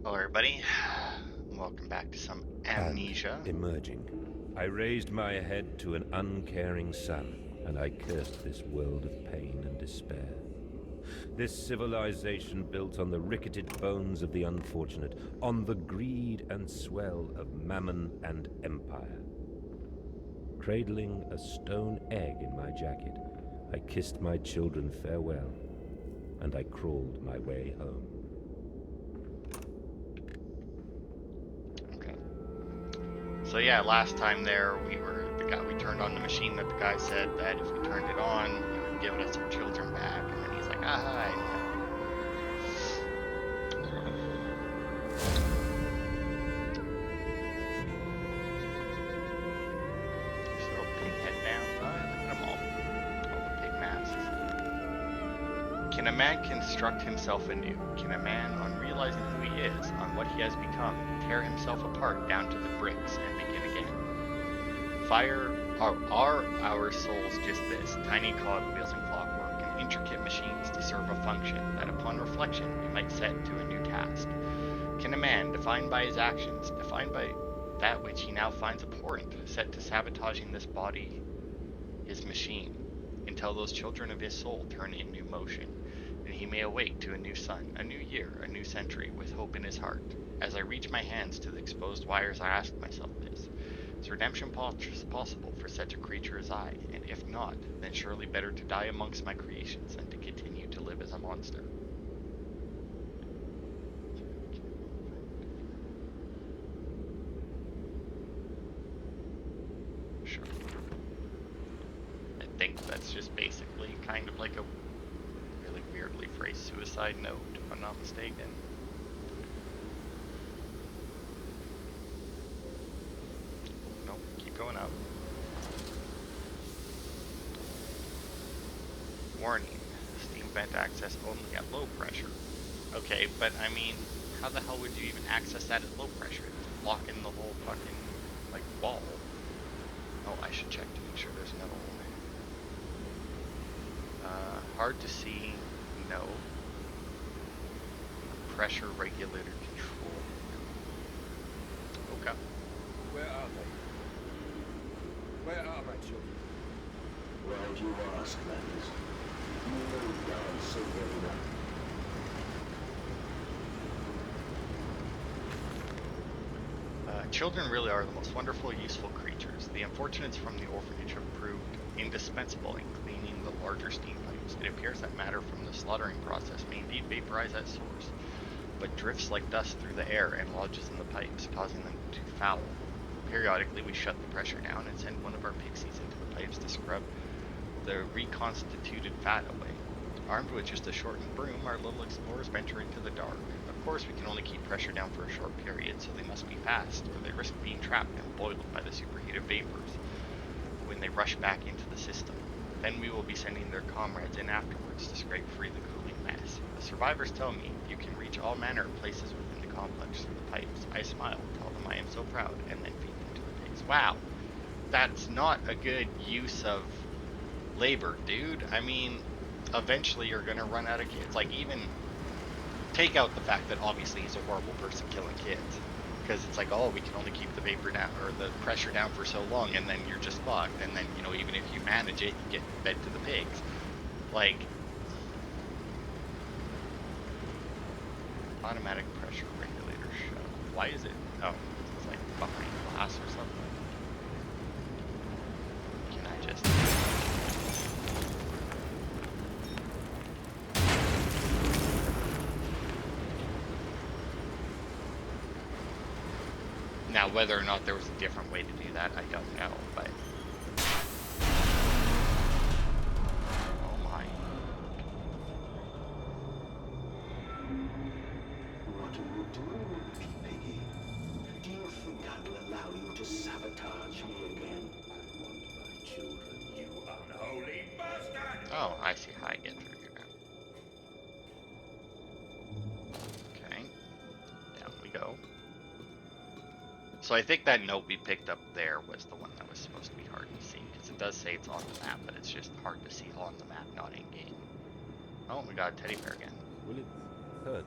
Hello, everybody. Welcome back to some And Amnesia. emerging, I raised my head to an uncaring sun, and I cursed this world of pain and despair. This civilization built on the ricketed bones of the unfortunate, on the greed and swell of mammon and empire. Cradling a stone egg in my jacket, I kissed my children farewell, and I crawled my way home. Okay. So yeah, last time there we turned on the machine that the guy said that if we turned it on, it would give us our children back, and then he's like, ah, I know. This little pig head down. Oh, look at them all the pig masks. Can a man construct himself anew? Can a man, on realizing who he is, on what he has become, tear himself apart down to the bricks and begin again? Are our souls just this, tiny cogwheels and clockwork, and intricate machines to serve a function that upon reflection we might set to a new task? Can a man, defined by his actions, defined by that which he now finds abhorrent, set to sabotaging this body, his machine, until those children of his soul turn in new motion, and he may awake to a new sun, a new year, a new century, with hope in his heart? As I reach my hands to the exposed wires, I ask myself this. Is redemption possible for such a creature as I? And if not, then surely better to die amongst my creations than to continue to live as a monster. Sure. I think that's just basically kind of like a really weirdly phrased suicide note, if I'm not mistaken. Nope, keep going up. Warning, steam vent access only at low pressure. Okay, but I mean, how the hell would you even access that at low pressure? Lock in the whole fucking, like, wall. Oh, I should check to make sure there's no... hard to see, no. Pressure regulator control. Okay. Where are they? Where are my children? Why do you ask, Landis? You know the answer very well. Children really are the most wonderful, useful creatures. The unfortunates from the orphanage have proved indispensable in cleaning the larger steam pipes. It appears that matter from the slaughtering process may indeed vaporize at source, but drifts like dust through the air and lodges in the pipes, causing them to foul. Periodically, we shut the pressure down and send one of our pixies into the pipes to scrub the reconstituted fat away. Armed with just a shortened broom, our little explorers venture into the dark. Of course, we can only keep pressure down for a short period, so they must be fast, or they risk being trapped and boiled by the superheated vapors when they rush back into the system. Then we will be sending their comrades in afterwards to scrape free the cooling mess. The survivors tell me you can reach all manner of places within the complex through the pipes. I smile, tell them I am so proud, and then feed them to the pigs. Wow, that's not a good use of labor, dude. I mean, eventually you're gonna run out of kids. Like, even take out the fact that obviously he's a horrible person killing kids, because it's like, oh, we can only keep the vapor down or the pressure down for so long, and then you're just fucked. And then, you know, even if you manage it, you get fed to the pigs. Like, automatic pressure regulator shut. Why is it? Oh, it's like behind glass or something. Can I just? Now, whether or not there was a different way to do that, I don't know, but... Oh my. What are you doing, little piggy? Do you think I will allow you to sabotage me again? I want my children, you unholy bastard! Oh, I see how I get through here now. Okay. Down we go. So I think that note we picked up there was the one that was supposed to be hard to see, because it does say it's on the map, but it's just hard to see on the map, not in-game. Oh, we got a teddy bear again. Will it hurt,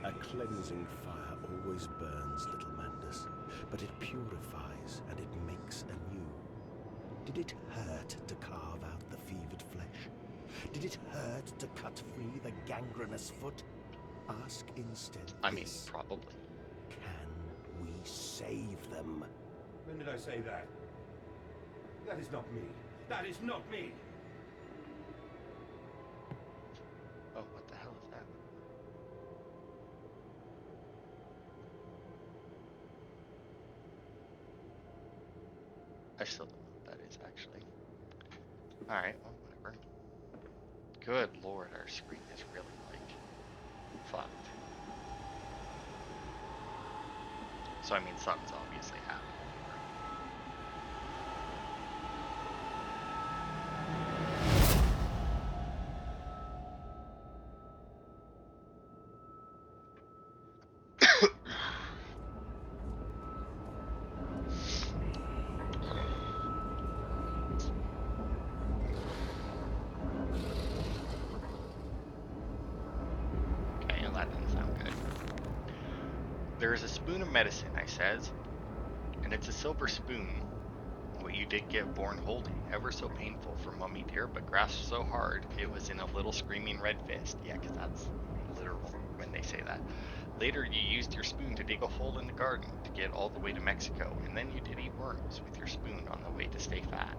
A cleansing fire always burns, little Mandus, but it purifies and it makes anew. Did it hurt to carve out the fevered flesh? Did it hurt to cut free the gangrenous foot? Ask instead I mean, this. probably. Can we save them? When did I say that? That is not me. That is not me! Oh, what the hell is that? I still don't know what that is, actually. Alright, well, whatever. Good lord, our screen is really, like, fucked. So, I mean, something's obviously happening. Okay, well, that didn't sound good. There is a spoon of medicine, I says, and it's a silver spoon. What you did get born holding, ever so painful for mummy dear, but grasped so hard it was in a little screaming red fist. Yeah, 'cause that's literal when they say that. Later, you used your spoon to dig a hole in the garden to get all the way to Mexico, and then you did eat worms with your spoon on the way to stay fat.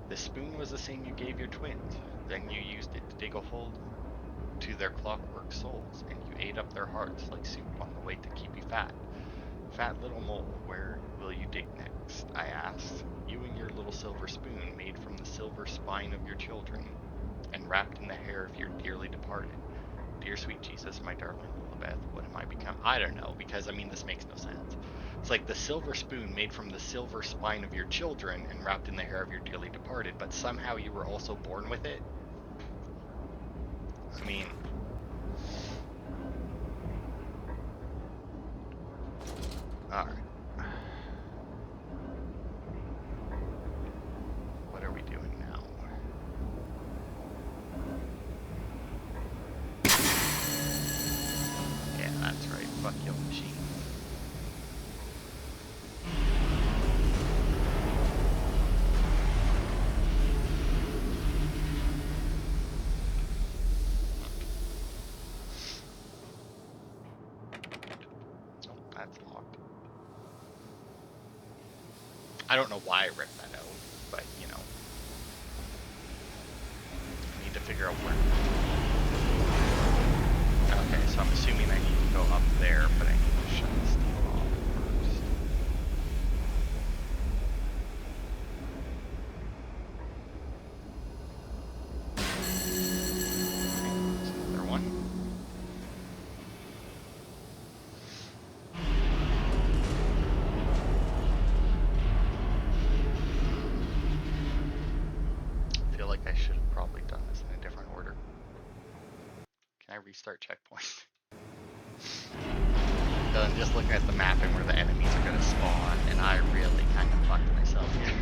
The spoon was the same you gave your twins. Then you used it to dig a hole to their clockwork souls, and you ate up their hearts like soup on the way to keep you fat. Fat little mole, where will you dig next? I asked. You and your little silver spoon, made from the silver spine of your children, and wrapped in the hair of your dearly departed. Dear sweet Jesus, my darling Lilibeth, what am I become? I don't know, because, I mean, this makes no sense. It's like the silver spoon made from the silver spine of your children and wrapped in the hair of your dearly departed, but somehow you were also born with it? I mean... Alright. What are we doing now? Yeah, that's right. Fuck your machine. Oh, that's locked. I don't know why I ripped that out, but, you know. I need to figure out where. Okay, so I'm assuming I need to go up there, but I need to shut this thing off first. Okay, there's another one. I feel like I should have probably done this in a different order. Can I restart checkpoint? I'm just looking at the map and where the enemies are going to spawn, and I really kind of fucked myself here.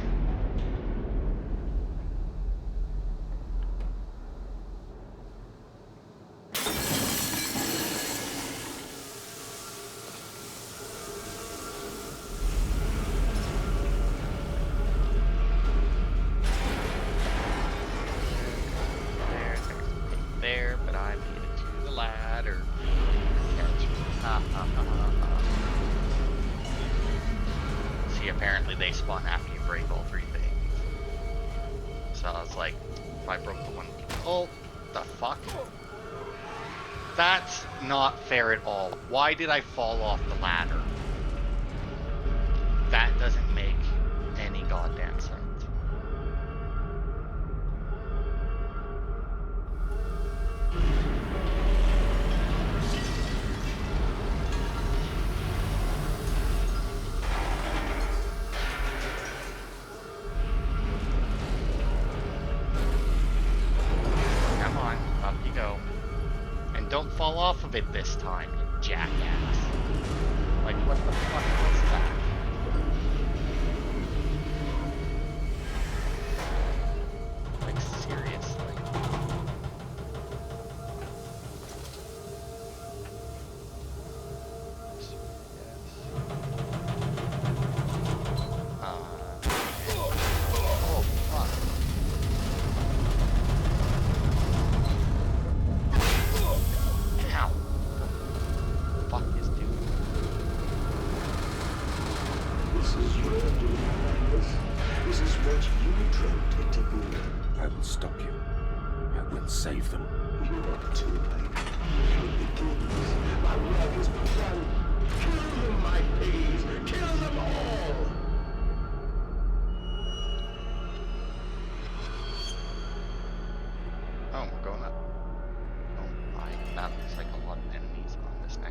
There, but I made it to the ladder. Catch me. Ha ha ha ha ha. See, apparently they spawn after you break all three things. So I was like, if I broke the one... Oh, the fuck? That's not fair at all. Why did I fall off the ladder? That doesn't make any goddamn sense. Come on, up you go. And don't fall off of it this time, you jackass. Like, what the fuck was that? Like, seriously?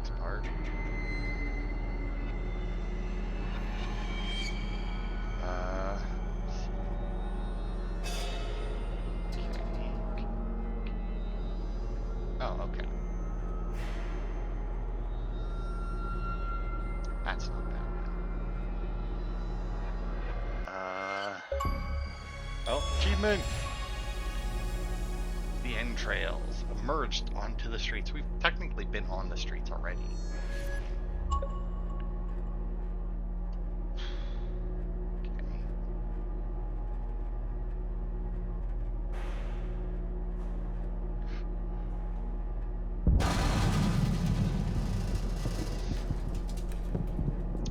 next part. Okay. Oh, okay. That's not bad then. Oh, achievement! The entrails emerged onto the streets. We've technically been on the streets already. Okay.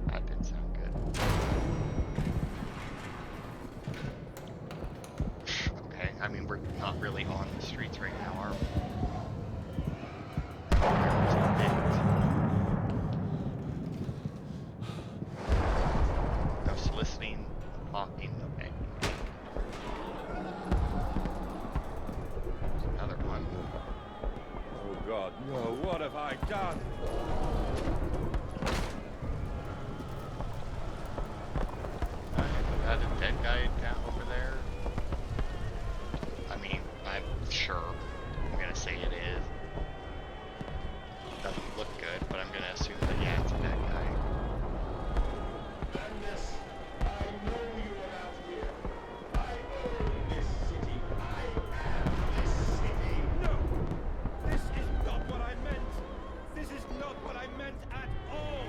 That didn't sound good. Okay, I mean, we're not really on the streets right now, are we? There's the pigs. No soliciting, no talking, no begging. There's another one. Oh God, no, what have I done? Is that a dead guy down over there? I mean, I'm sure. I'm gonna say it is. Doesn't look good, but I'm gonna assume that yeah, it's a dead guy. Madness, I know you are out here. I own this city. I am this city. No! This is not what I meant! This is not what I meant at all!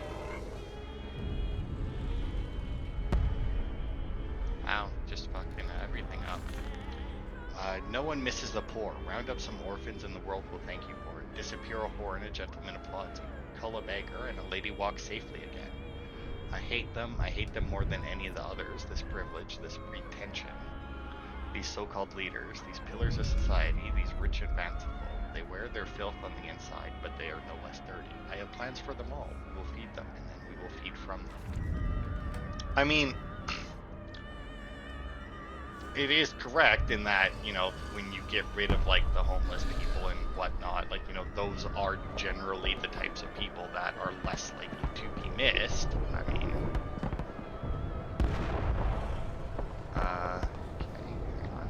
Wow, just fucking everything up. No one misses the poor. Round up some orphans and the world will thank you for it. Disappear a whore and a gentleman applauds you. Cull a beggar and a lady walks safely again. I hate them more than any of the others. This privilege, this pretension. These so-called leaders, these pillars of society, these rich and fanciful. They wear their filth on the inside, but they are no less dirty. I have plans for them all. We will feed them, and then we will feed from them. I mean, it is correct in that, you know, when you get rid of like the homeless people and whatnot, like, you know, those are generally the types of people that are less likely to be missed. I mean, okay, hang on.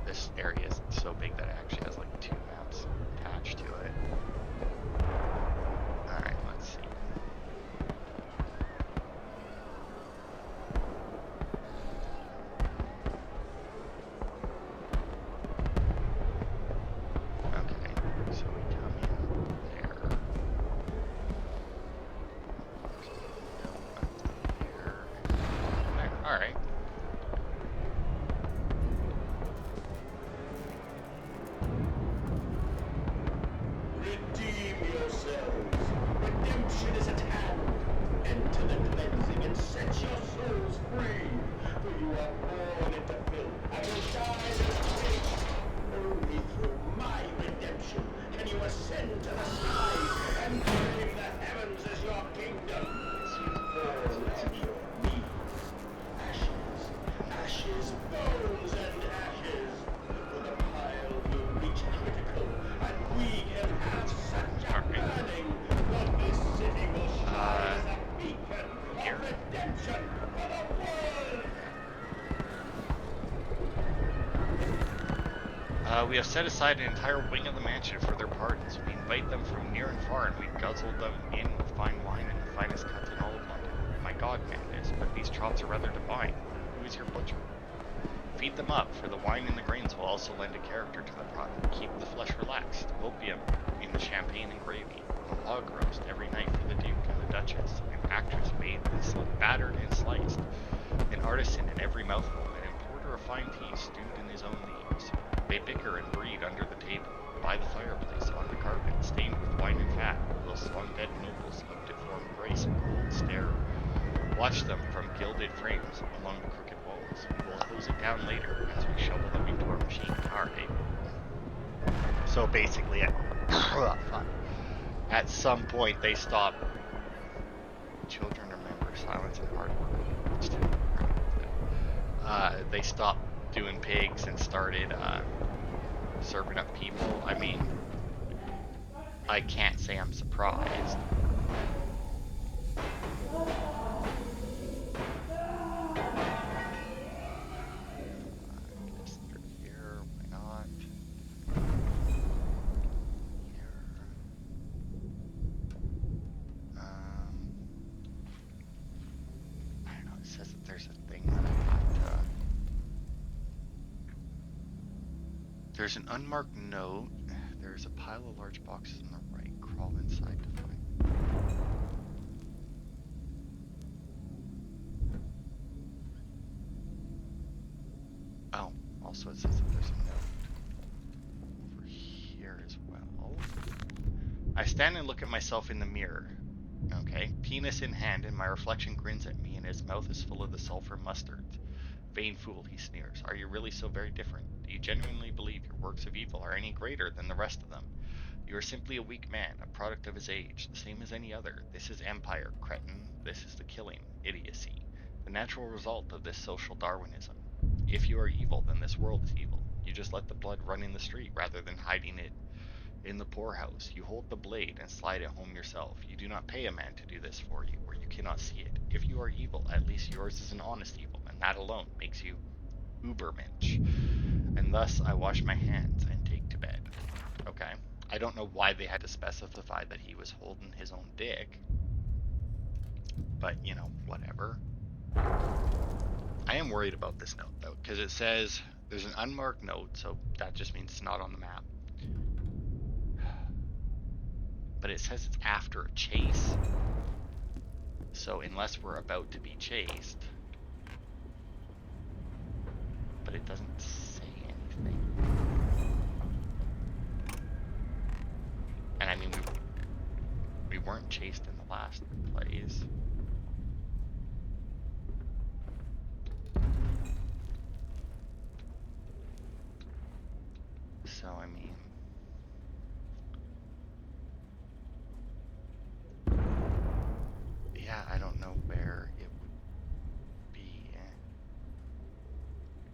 This area is so big that it actually has like 2 maps attached to it. Alright, let's see. Okay, so we come in there. Here. There. Alright. Redeem yourselves. Redemption is at hand. Enter the cleansing and set your souls free. For you are born into filth and will die as pigs. Only through my redemption can you ascend to the skies and claim the heavens as your kingdom. Fall at your knees. Ashes, ashes, bones and ashes. For the pile will reach critical, and we can have such a burning that this city will shine as a beacon here. of redemption for the world. We have set aside an entire wing of the mansion for their pardons. We invite them from near and far, and we guzzle them in with fine wine and the finest cuts in all of London. My God, madness, but these chops are rather divine. Who is your butcher? Feed them up, for the wine and the grains will also lend a character to the product. Keep the flesh relaxed. Opium in the champagne and gravy. A log roast every night for the Duke and the Duchess. An actress bathed and battered and sliced. An artisan in every mouthful. An importer of fine tea stewed in his own leaves. They bicker and breed under the table, by the fireplace, on the carpet, stained with wine and fat, whilst undead nobles of deformed grace and cold stare. Watch them from gilded frames along the crooked walls. We'll hose it down later as we shovel them into our machine power table. So basically, at some point they stop. Children remember silence and hard work. They stopped doing pigs and started serving up people. I mean, I can't say I'm surprised. Get us through here. Why not? Here. I don't know. It says that there's a thing that I have to. There's an unmarked note. There's a pile of large boxes on the right. Crawl inside to find. Oh, also it says that there's a note over here as well. I stand and look at myself in the mirror. Okay, penis in hand, and my reflection grins at me, and his mouth is full of the sulfur mustards. Vain fool, he sneers. Are you really so very different? Do you genuinely believe your works of evil are any greater than the rest of them? You are simply a weak man, a product of his age, the same as any other. This is empire, cretin. This is the killing, idiocy. The natural result of this social Darwinism. If you are evil, then this world is evil. You just let the blood run in the street rather than hiding it in the poorhouse. You hold the blade and slide it home yourself. You do not pay a man to do this for you, where you cannot see it. If you are evil, at least yours is an honest evil, and that alone makes you Ubermensch. And thus I wash my hands and take to bed. Okay. I don't know why they had to specify that he was holding his own dick, but you know, whatever. I am worried about this note though, because it says there's an unmarked note, so that just means it's not on the map. But it says it's after a chase. So unless we're about to be chased, but it doesn't say anything. And I mean, we weren't chased in the last plays. So I mean, yeah, I don't know where it would be.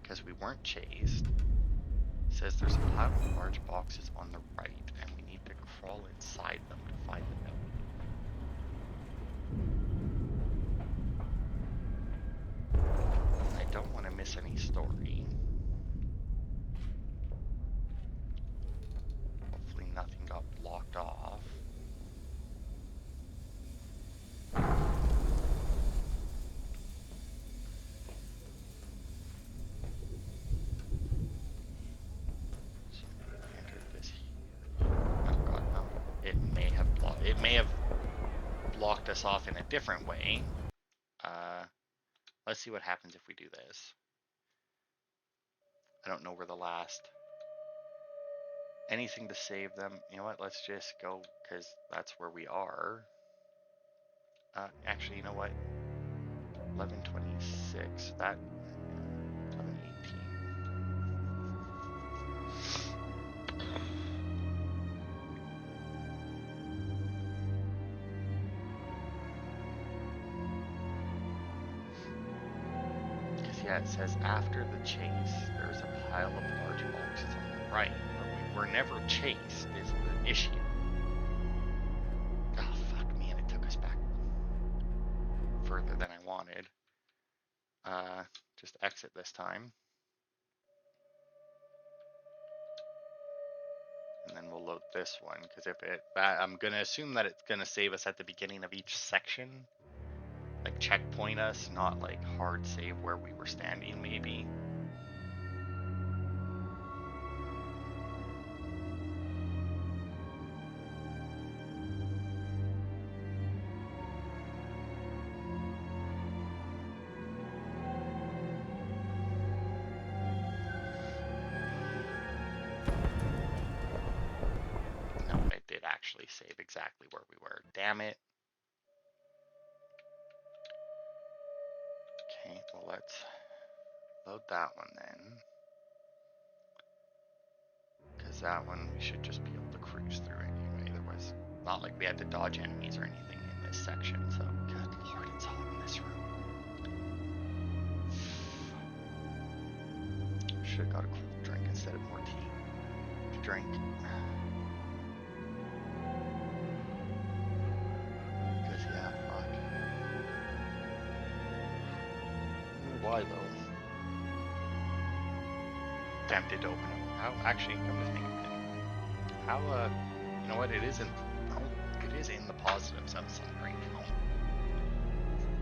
Because we weren't chased. It says there's a pile of large boxes on the right, and we need to crawl inside them to find the note. I don't want to miss any story. Hopefully nothing got blocked off. Oh god, no. It may have blocked us off in a different way. Let's see what happens if we do this. I don't know where the last anything to save them. You know what? Let's just go because that's where we are. Actually, you know what? 11:26. That 11:18. Yeah, it says after the chase, there's a pile of large boxes on the right, but we were never chased, is the issue. Oh, fuck me, and it took us back further than I wanted. Just exit this time. And then we'll load this one, because I'm gonna assume that it's gonna save us at the beginning of each section. Like checkpoint us, not like hard save where we were standing maybe. No, it did actually save exactly where we were. Damn it. Okay, well let's load that one then. Because that one we should just be able to cruise through anyway. There was not like we had to dodge enemies or anything in this section, so good lord, it's hot in this room. Should have got a cold drink instead of more tea to drink. why though. Tempted to open up. How actually come to think of it. How you know what, it is in the positives of Sunbreak Home.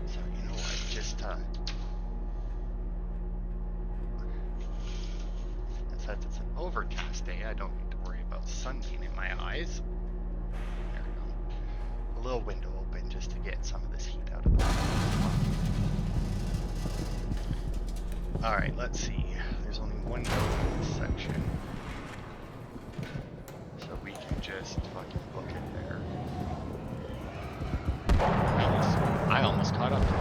So you know what, just since it's an overcast day, I don't need to worry about sun being in my eyes. There we go. A little window open just to get some of this heat out of the room. Alright, let's see. There's only one note in this section. So we can just fucking book it there. I almost caught up to it.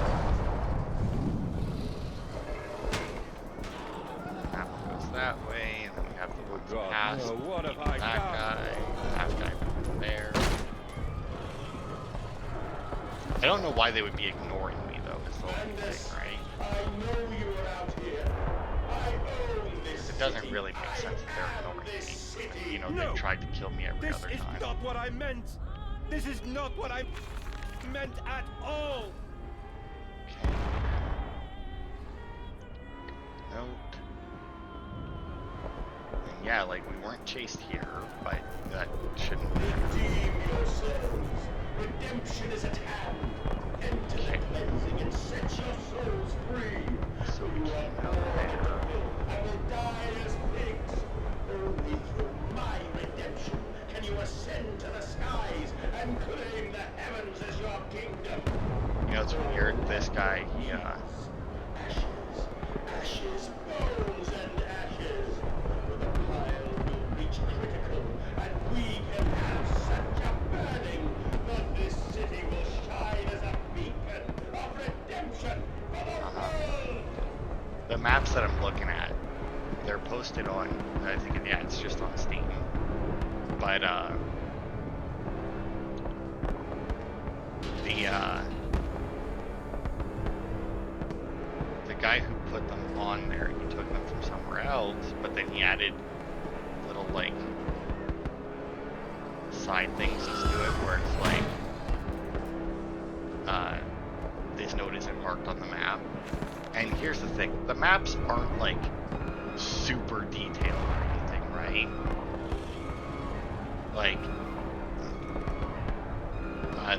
That one goes that way, and then we have the woods God, past. no, what have I that done? that guy there. I don't know why they would be ignoring me though, is the only thing, right? I know you are out here. I own this It doesn't city. really make sense that they're ignoring This me. city. You know, No. they tried to kill me every This other is time. not what I meant. This is not what I meant at all. Okay. Note. And yeah, like we weren't chased here, but that shouldn't be. Redeem yourselves. Redemption is at hand. Enter the cleansing and set your souls free. So we You are came out born there. into filth and will die as pigs. Only through my redemption can you ascend to the skies and claim the heavens as your kingdom. You know, it's weird. This guy, he Ashes, ashes, bones and ashes. The pile will reach critical, and we can have such a burning that this city will shine as a beacon of redemption for the world. the maps that I'm looking at, they're posted on. I think yeah, it's just on Steam. But the guy who put them on there, he took them from somewhere else, but then he added little like side things to it where it's like this note isn't marked on the map. And here's the thing, the maps aren't like super detailed or anything, right? Like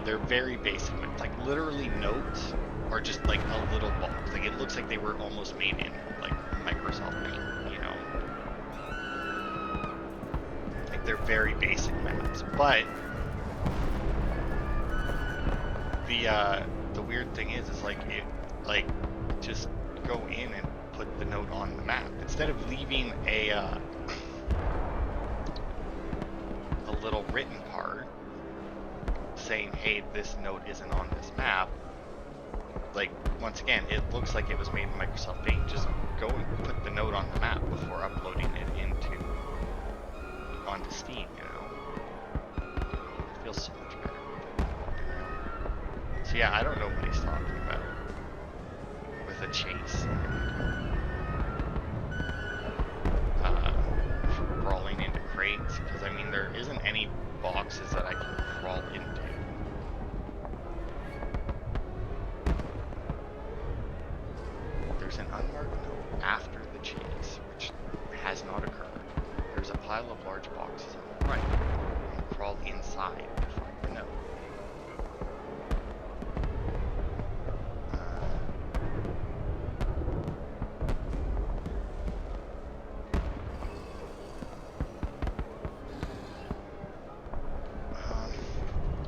they're very basic. It's like literally notes are just like a little box. Like it looks like they were almost made in like Microsoft Paint, you know? Like they're very basic maps. But the weird thing is like it like just go in and put the note on the map instead of leaving a little written card saying, hey, this note isn't on this map. Like, once again, it looks like it was made in Microsoft Paint. Just go and put the note on the map before uploading it onto Steam, you know? It feels so much better. So yeah, I don't know what he's talking about with a chase and crawling into crates, because I mean there isn't any boxes that I can crawl into. There's an unmarked note after the chase, which has not occurred. There's a pile of large boxes on the right, and crawl inside to find the note.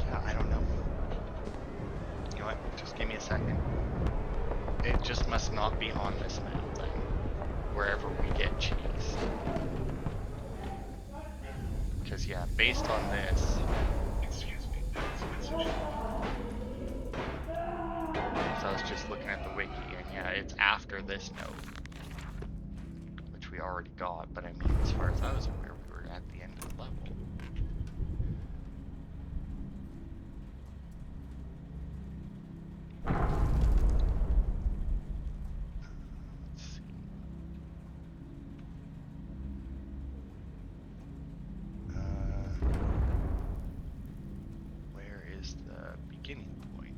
Yeah, I don't know. You know what? Just give me a second. It just must not be on this map then, wherever we get chased. Because yeah, based on this, Excuse me, that's message. so I was just looking at the wiki, and yeah, it's after this note, which we already got, but I mean, as far as I was aware, we were at the end of the level. Let's see. Where is the beginning point?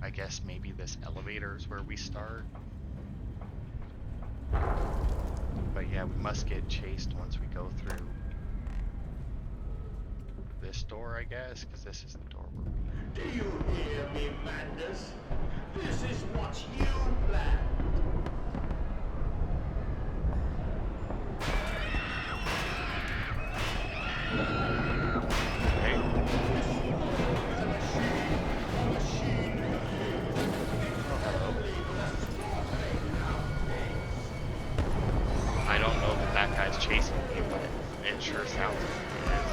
I guess maybe this elevator is where we start. But yeah, we must get chased once we go through this door, I guess, because this is the door where we... Do you hear me, madness? This is what you planned. Okay. Oh, hello. I don't know that that guy's chasing me, but it sure sounds like he is.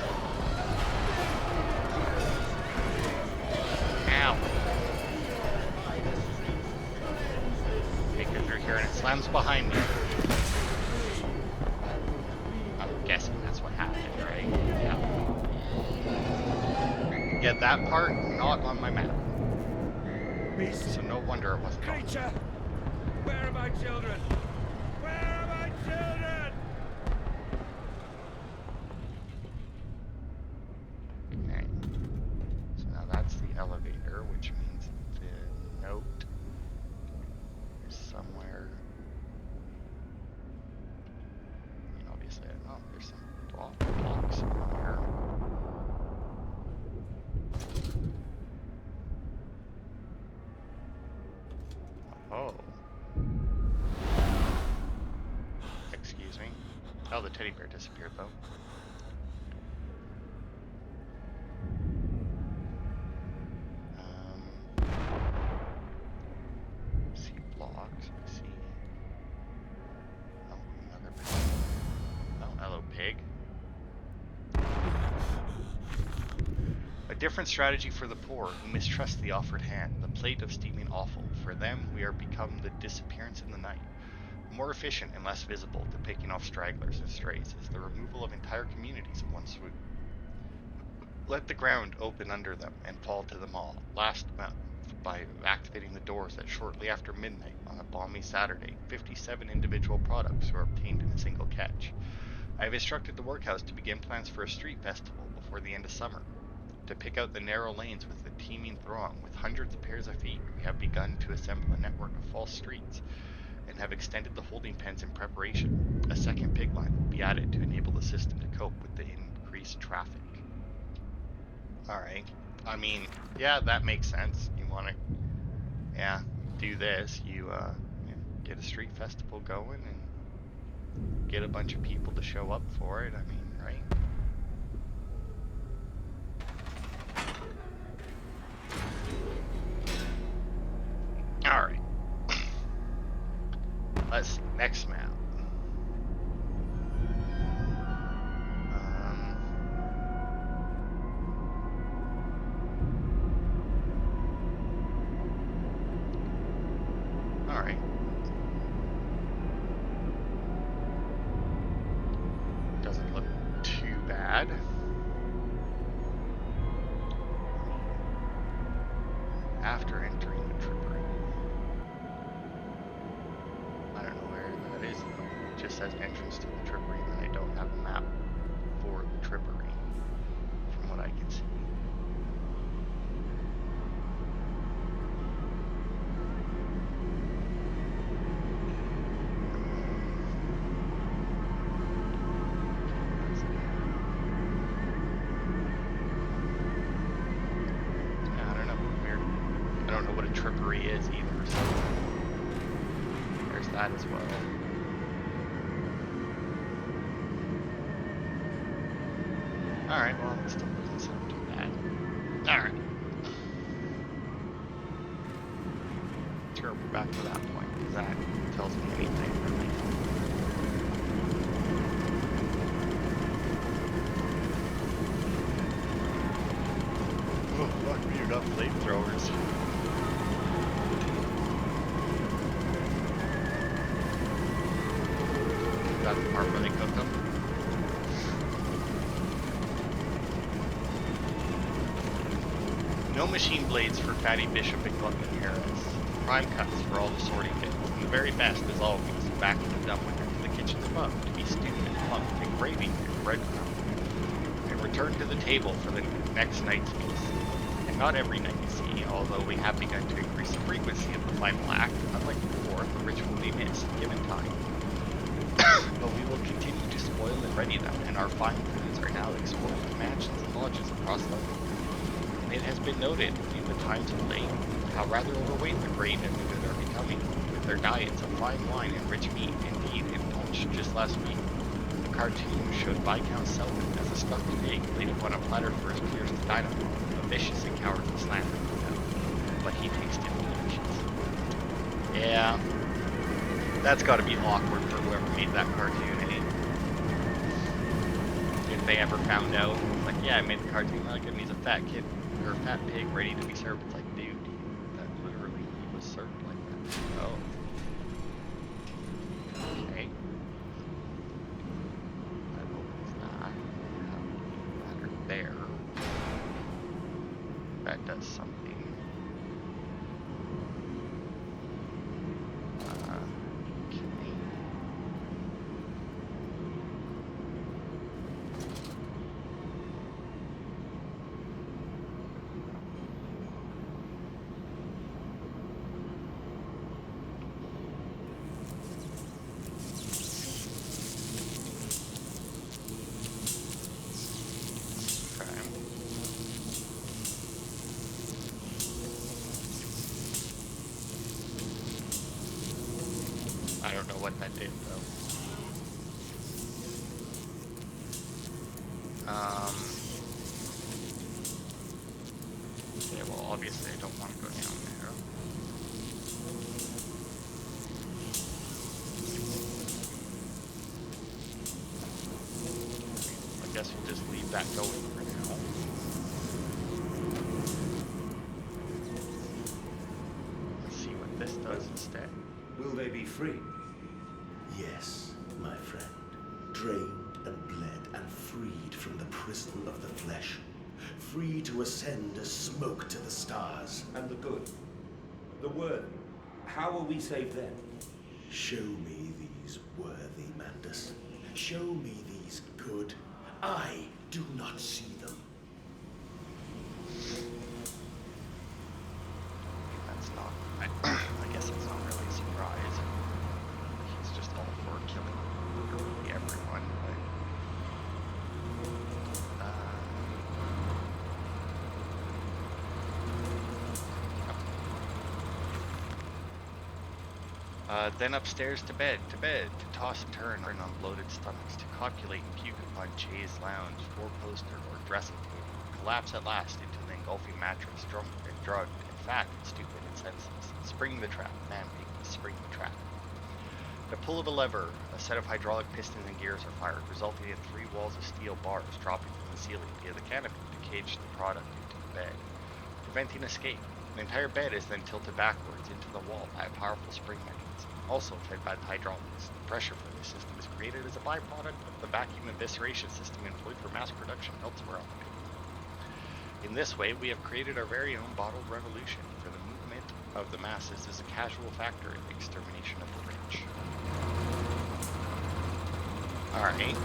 Ow! Because you're here and it slams behind me. I'm guessing that's what happened, right? Yeah. Yeah, that part not on my map. So no wonder it wasn't on. Creature! Where are my children? Where are my children? Okay. So now that's the elevator, which means the note is somewhere. I mean, obviously, oh, there's some blocks somewhere. Oh. Excuse me. Oh, the teddy bear disappeared, though. See blocks. I see. Oh, another pig. Oh, hello, pig. A different strategy for the poor who mistrust the offered hand, the plate of steaming offal. For them, we are become the disappearance in the night. More efficient and less visible to picking off stragglers and strays is the removal of entire communities in one swoop. Let the ground open under them and fall to them all. Last month, by activating the doors at shortly after midnight on a balmy Saturday, 57 individual products were obtained in a single catch. I have instructed the workhouse to begin plans for a street festival before the end of summer. To pick out the narrow lanes with the teeming throng, with hundreds of pairs of feet, we have begun to assemble a network of false streets and have extended the holding pens in preparation. A second pig line will be added to enable the system to cope with the increased traffic. Alright. I mean, yeah, that makes sense. You want to, do this. You get a street festival going and get a bunch of people to show up for it. I mean, right? Alright. Let's see. Next map. Alright. Doesn't look too bad. After entering the trippery. I don't know where that is though. It just says entrance to the trippery, and I don't have a map for the trippery from what I can see. Trippery is either, so there's that as well. Alright, well, it still doesn't sound too bad. Alright. Sure, we're back to that point, because that tells me anything, really. Oh, fuck me, you got flamethrowers. That's the part where they cook them. No machine blades for Fatty Bishop and Gluttony Harris. Prime cuts for all the sorting bits. And the very best, as always, back in the dumbwaiter to the kitchen above to be stewed and plumped in gravy and breadcrumb. And return to the table for the next night's feast. And Not every night you see, although we have begun to increase the frequency of the final act. Unlike before, the ritual will be missed, given time. But we will continue to spoil and ready them, and our fine crews are now exploring mansions and lodges across London. And it has been noted in the Times of late how rather overweight the great and the good are becoming, with their diets of fine wine and rich meat. Indeed, in Punch just last week, the cartoon showed Viscount Selden as a stuffed pig laid upon a platter for his peers to dine upon, a vicious and cowardly slander, but he tasted delicious. Yeah, that's got to be awkward for whoever made that cartoon, eh? If they ever found out, like, yeah, I made the cartoon like him, he's a fat kid, or a fat pig ready to be served. It's like, dude, that literally he was served like that. Oh. Okay. That opens that. Ladder there. That does something. Okay. I don't know what that did though. Okay, well obviously I don't want to go down there. I guess we'll just leave that going for now. Let's see what this does instead. Will they be free? Yes, my friend. Drained and bled and freed from the prison of the flesh. Free to ascend as smoke to the stars. And the good? The worthy? How will we save them? Show me these worthy, Mandus. Show me these good. I do not see them. That's not. I guess it's not really a surprise. He's just all for killing literally everyone. Then upstairs to bed, to toss and turn on bloated stomachs, to copulate and puke upon chaise lounge, four-poster, or dressing table, collapse at last into an engulfing mattress, drunk and drugged, and fat and stupid and senseless. Spring the trap, man, spring the trap. The pull of a lever, a set of hydraulic pistons and gears are fired, resulting in 3 walls of steel bars dropping from the ceiling via the canopy to cage the product into the bed, preventing escape. The entire bed is then tilted backwards into the wall by a powerful spring mechanism, also fed by the hydraulics. The pressure for this system is created as a byproduct of the vacuum evisceration system employed for mass production elsewhere on the page. In this way, we have created our very own bottled revolution, for the movement of the masses is a casual factor in the extermination of the rich. Alright.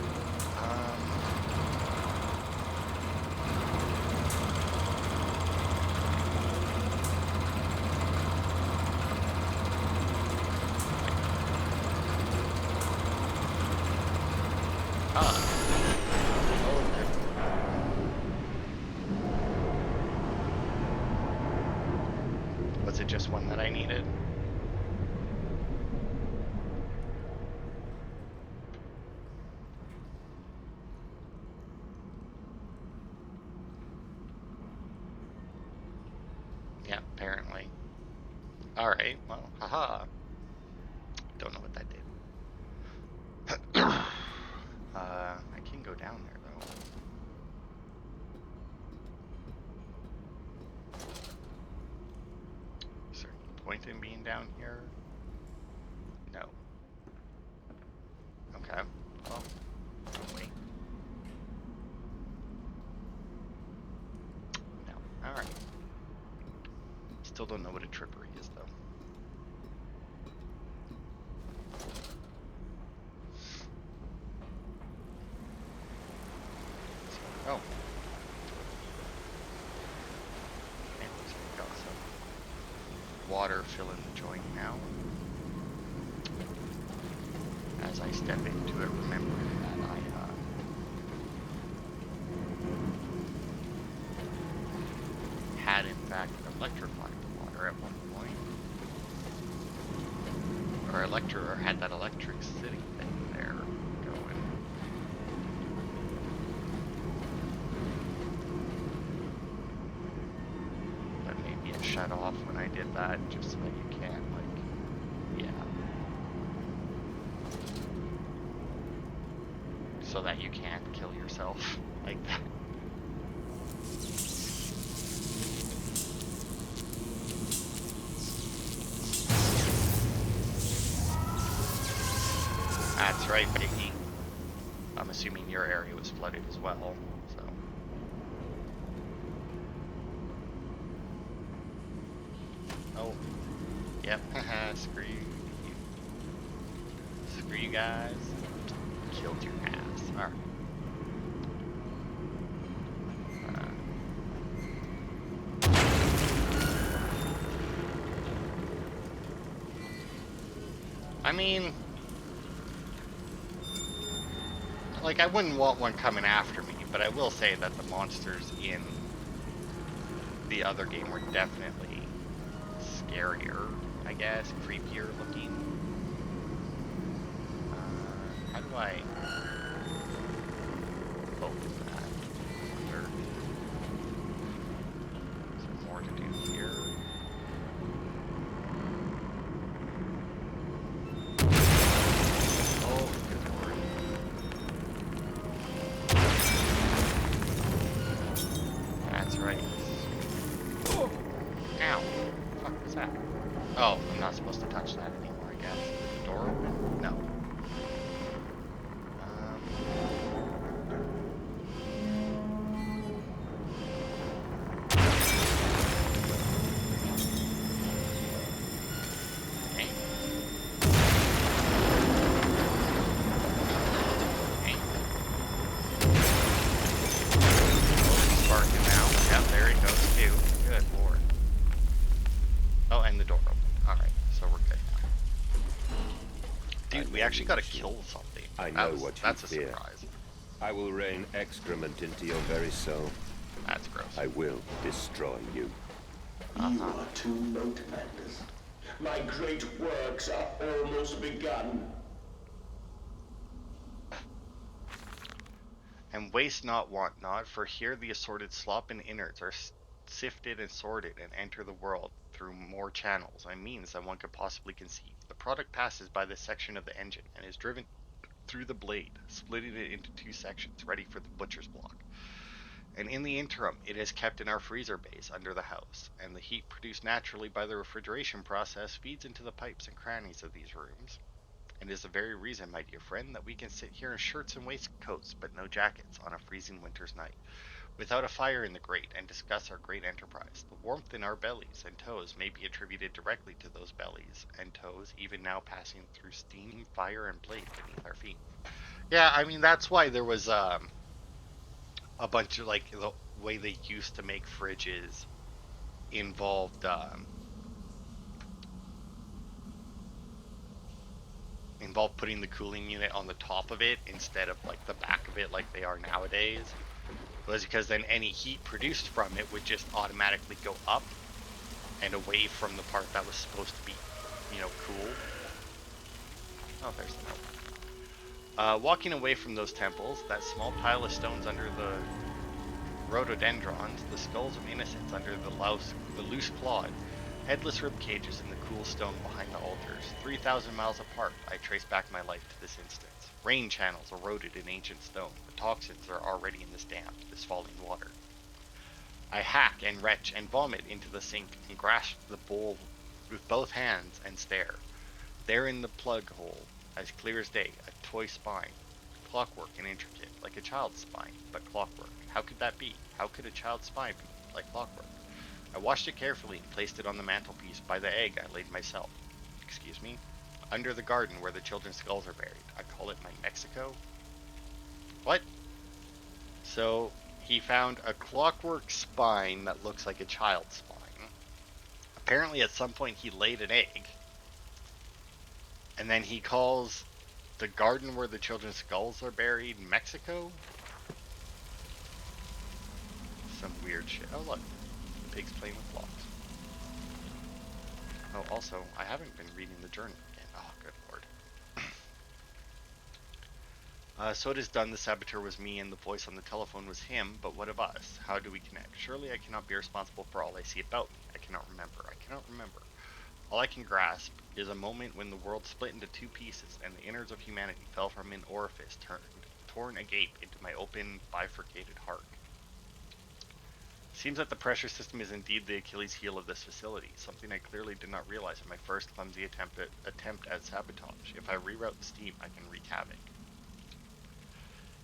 Was it just one that I needed? Yeah, apparently. Alright, well, haha. Don't know what that did. I can go down there, though. Is there any point in being down here? No. Okay. Well, wait. No. Alright. Still don't know what a trippery is, though. Oh. water fill in the joint now. As I step into it, remembering that I had in fact electrified the water at one point. Or had that electricity thing there going. But maybe it shut off when I did that, just so that you can't, like, yeah. So that you can't kill yourself like that. That's right, Biggie. I'm assuming your area was flooded as well, so. Oh. Yep, haha, screw you. Screw you guys. Killed your ass. Alright. I mean, like, I wouldn't want one coming after me, but I will say that the monsters in the other game were definitely scarier, I guess, creepier looking. How do I open that? Wonder. Is there more to do here? Oh, good lord. That's right. Oh. Ow. Fuck was that? Oh, I'm not supposed to touch that anymore, I guess. Is the door open? No. Okay. Okay. Oh, it's sparking now. Yep, there it goes too. Good lord. Oh, and the door opened. Alright, so we're good now. Dude, we actually gotta kill something. I know what you That's a fear. surprise. I will rain excrement into your very soul. That's gross. I will destroy you. You are too late, Mandus. My great works are almost begun. And waste not, want not, for here the assorted slop and innards are sifted and sorted and enter the world through more channels and means than one could possibly conceive. The product passes by this section of the engine and is driven through the blade, splitting it into two sections, ready for the butcher's block. And in the interim, it is kept in our freezer base under the house, and the heat produced naturally by the refrigeration process feeds into the pipes and crannies of these rooms. And is the very reason, my dear friend, that we can sit here in shirts and waistcoats, but no jackets, on a freezing winter's night, without a fire in the grate, and discuss our great enterprise. The warmth in our bellies and toes may be attributed directly to those bellies and toes, even now passing through steam, fire, and blade beneath our feet. Yeah, I mean that's why there was a bunch of, like, the way they used to make fridges involved involved putting the cooling unit on the top of it instead of like the back of it like they are nowadays, was because then any heat produced from it would just automatically go up and away from the part that was supposed to be, cool. Oh, there's the note. Walking away from those temples, that small pile of stones under the rhododendrons, the skulls of innocents under the loose clod, headless rib cages in the cool stone behind the altars. 3,000 miles apart, I trace back my life to this instance. Rain channels eroded in ancient stone. The toxins are already in this damp, this falling water. I hack and retch and vomit into the sink and grasp the bowl with both hands and stare. There in the plug hole, as clear as day, a toy spine. Clockwork and intricate, like a child's spine, but clockwork. How could that be? How could a child's spine be like clockwork? I washed it carefully and placed it on the mantelpiece by the egg I laid myself. Excuse me? Under the garden where the children's skulls are buried. I call it my Mexico. What? So, he found a clockwork spine that looks like a child's spine. Apparently, at some point, he laid an egg, and then he calls the garden where the children's skulls are buried Mexico. Some weird shit. Oh, look. Pigs playing with blocks. Oh, also, I haven't been reading the journal again. Oh, good lord. So it is done. The saboteur was me, and the voice on the telephone was him, but what of us? How do we connect? Surely I cannot be responsible for all I see about me. I cannot remember. I cannot remember. All I can grasp is a moment when the world split into two pieces, and the innards of humanity fell from an orifice torn agape into my open, bifurcated heart. Seems that the pressure system is indeed the Achilles heel of this facility, something I clearly did not realize in my first clumsy attempt at sabotage. If I reroute the steam, I can wreak havoc.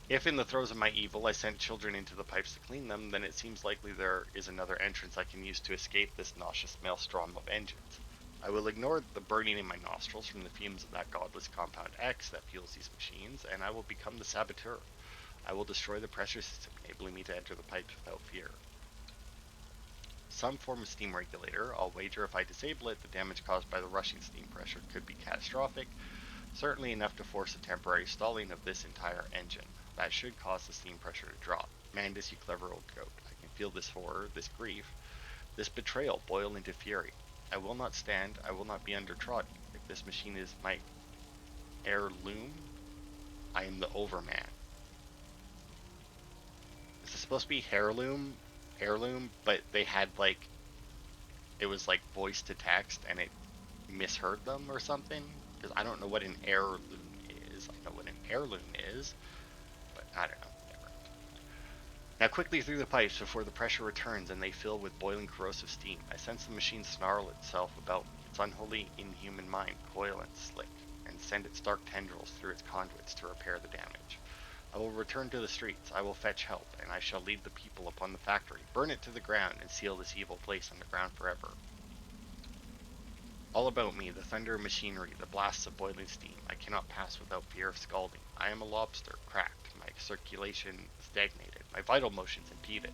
If in the throes of my evil I sent children into the pipes to clean them, then it seems likely there is another entrance I can use to escape this nauseous maelstrom of engines. I will ignore the burning in my nostrils from the fumes of that godless compound X that fuels these machines, and I will become the saboteur. I will destroy the pressure system, enabling me to enter the pipes without fear. Some form of steam regulator. I'll wager if I disable it, the damage caused by the rushing steam pressure could be catastrophic, certainly enough to force a temporary stalling of this entire engine. That should cause the steam pressure to drop. Mandus, you clever old goat. I can feel this horror, this grief, this betrayal boil into fury. I will not stand, I will not be undertrodden. If this machine is my heirloom, I am the overman. Is this supposed to be heirloom, but they had like, it was like voice to text and it misheard them or something? Because I don't know what an heirloom is. I know what an heirloom is, but I don't know. Whatever. Now quickly through the pipes before the pressure returns and they fill with boiling corrosive steam. I sense the machine snarl itself about me, its unholy, inhuman mind coil and slick, and send its dark tendrils through its conduits to repair the damage. I will return to the streets, I will fetch help, and I shall lead the people upon the factory, burn it to the ground, and seal this evil place underground forever. All about me, the thunder of machinery, the blasts of boiling steam. I cannot pass without fear of scalding. I am a lobster, cracked, my circulation stagnated, my vital motions impeded.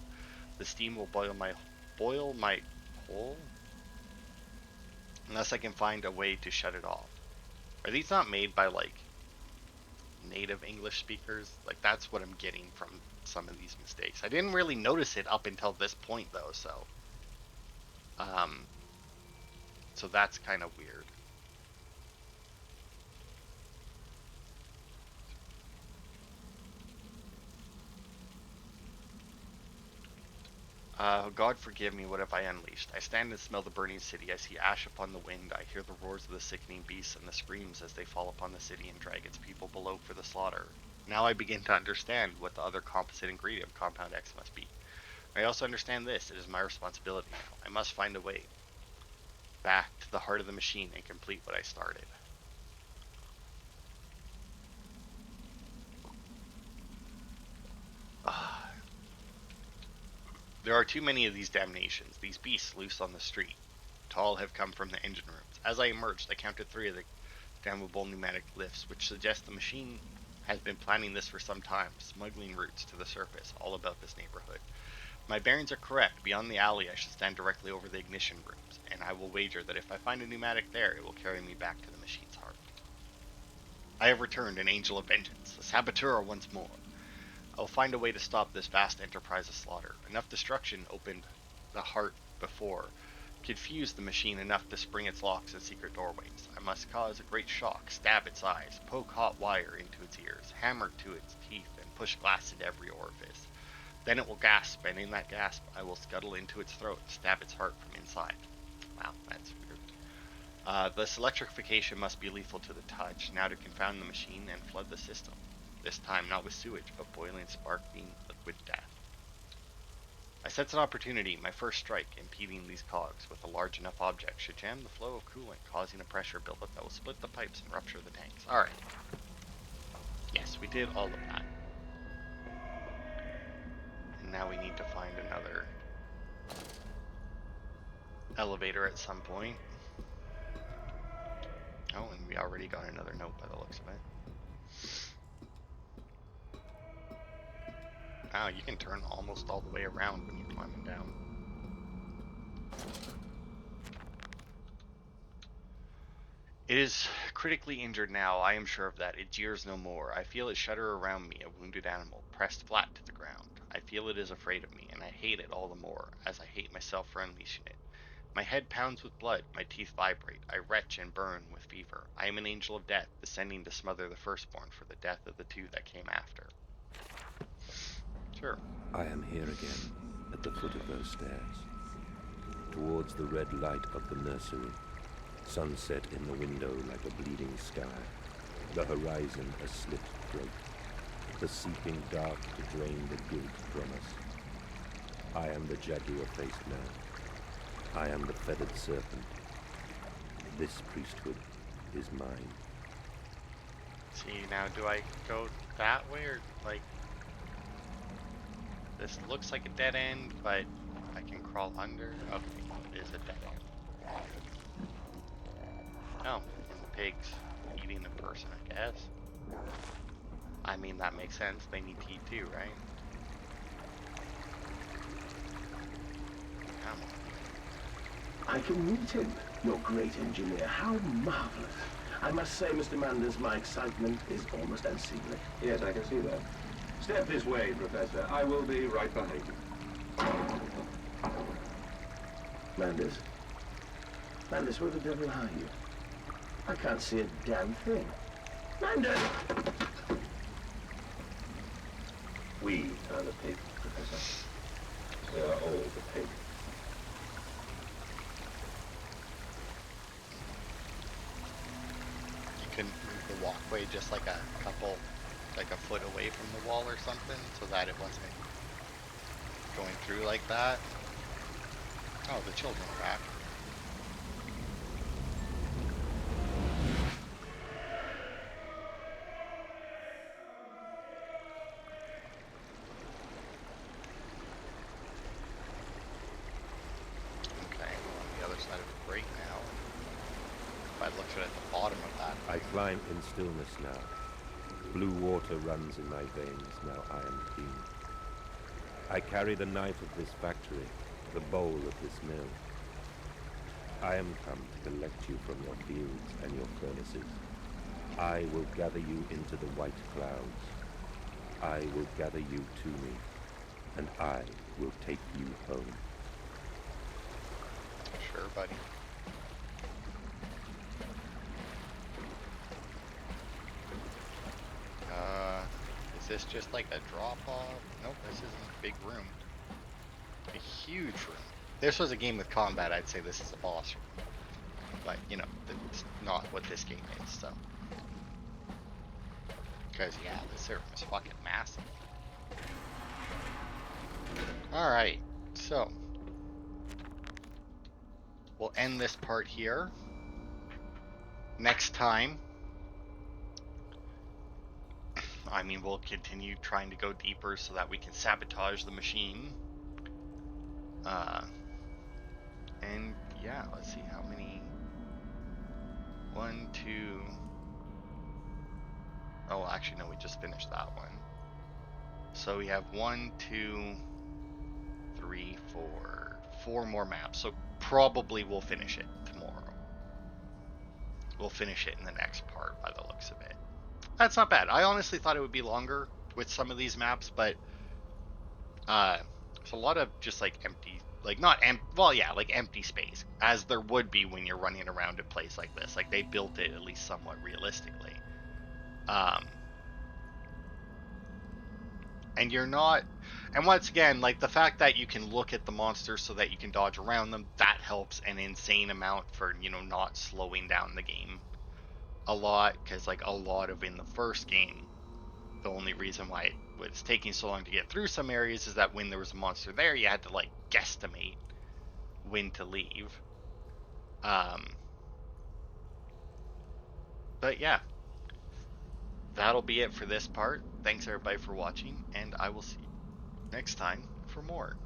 The steam will boil my hole unless I can find a way to shut it off. Are these not made by like native English speakers? Like that's what I'm getting from some of these mistakes. I didn't really notice it up until this point though, so that's kind of weird. God forgive me, what have I unleashed? I stand and smell the burning city. I see ash upon the wind. I hear the roars of the sickening beasts and the screams as they fall upon the city and drag its people below for the slaughter. Now I begin to understand what the other composite ingredient of Compound X must be. I also understand this. It is my responsibility. I must find a way back to the heart of the machine and complete what I started. There are too many of these damnations, these beasts loose on the street. All have come from the engine rooms. As I emerged, I counted 3 of the damnable pneumatic lifts, which suggest the machine has been planning this for some time, smuggling routes to the surface, all about this neighborhood. My bearings are correct. Beyond the alley, I should stand directly over the ignition rooms, and I will wager that if I find a pneumatic there, it will carry me back to the machine's heart. I have returned, an angel of vengeance, a saboteur once more. I will find a way to stop this vast enterprise of slaughter. Enough destruction opened the heart before, confused the machine enough to spring its locks and secret doorways. I must cause a great shock, stab its eyes, poke hot wire into its ears, hammer to its teeth, and push glass into every orifice. Then it will gasp, and in that gasp, I will scuttle into its throat and stab its heart from inside. Wow, that's weird. This electrification must be lethal to the touch, now to confound the machine and flood the system. This time not with sewage, but boiling, sparkling liquid death. I sense an opportunity, my first strike, impeding these cogs with a large enough object should jam the flow of coolant, causing a pressure buildup that will split the pipes and rupture the tanks. Alright. Yes, we did all of that. And now we need to find another elevator at some point. Oh, and we already got another note by the looks of it. Wow, you can turn almost all the way around when you're climbing down. It is critically injured now, I am sure of that. It jeers no more. I feel it shudder around me, a wounded animal, pressed flat to the ground. I feel it is afraid of me, and I hate it all the more, as I hate myself for unleashing it. My head pounds with blood, my teeth vibrate, I retch and burn with fever. I am an angel of death, descending to smother the firstborn for the death of the two that came after. Sure. I am here again, at the foot of those stairs, towards the red light of the nursery, sunset in the window like a bleeding sky, the horizon a slit throat, the seeping dark to drain the guilt from us. I am the jaguar-faced man. I am the feathered serpent. This priesthood is mine. See, now do I go that way or like... This looks like a dead end, but I can crawl under. Okay, it is a dead end. Oh, and the pig's eating the person, I guess. I mean, that makes sense. They need to eat too, right? Come on. I can meet him, your great engineer. How marvelous. I must say, Mr. Manders, my excitement is almost unseemly. Yes, I can see that. Step this way, Professor. I will be right behind you. Manders? Manders, where the devil are you? I can't see a damn thing. Manders! We are the pig, Professor. We are all the pig. You can move the walkway just like a foot away from the wall or something, so that it wasn't going through like that. Oh, the children are back. Okay, we're on the other side of the break now. If I looked at the bottom of that, I climb in stillness now. Blue water runs in my veins, now I am clean. I carry the knife of this factory, the bowl of this mill. I am come to collect you from your fields and your furnaces. I will gather you into the white clouds. I will gather you to me, and I will take you home. sure, buddy. Is this just like a drop-off? Nope, this isn't a big room. A huge room. If this was a game with combat, I'd say this is a boss room. But, you know, it's not what this game is, so. Because, yeah, this room is fucking massive. Alright, so. We'll end this part here. Next time, I mean, we'll continue trying to go deeper so that we can sabotage the machine. And yeah, let's see how many. 1, 2. Oh, actually, no, we just finished that one. So we have 1, 2, 3, 4. 4 more maps. So probably we'll finish it tomorrow. We'll finish it in the next part by the looks of it. That's not bad. I honestly thought it would be longer with some of these maps, but it's a lot of just like empty, like not well, yeah, like empty space, as there would be when you're running around a place like this. Like they built it at least somewhat realistically. And you're not, and once again, like the fact that you can look at the monsters so that you can dodge around them, that helps an insane amount for, you know, not slowing down the game a lot, because like a lot of in the first game, the only reason why it was taking so long to get through some areas is that when there was a monster there, you had to like guesstimate when to leave. But yeah, that'll be it for this part. Thanks everybody for watching, and I will see you next time for more.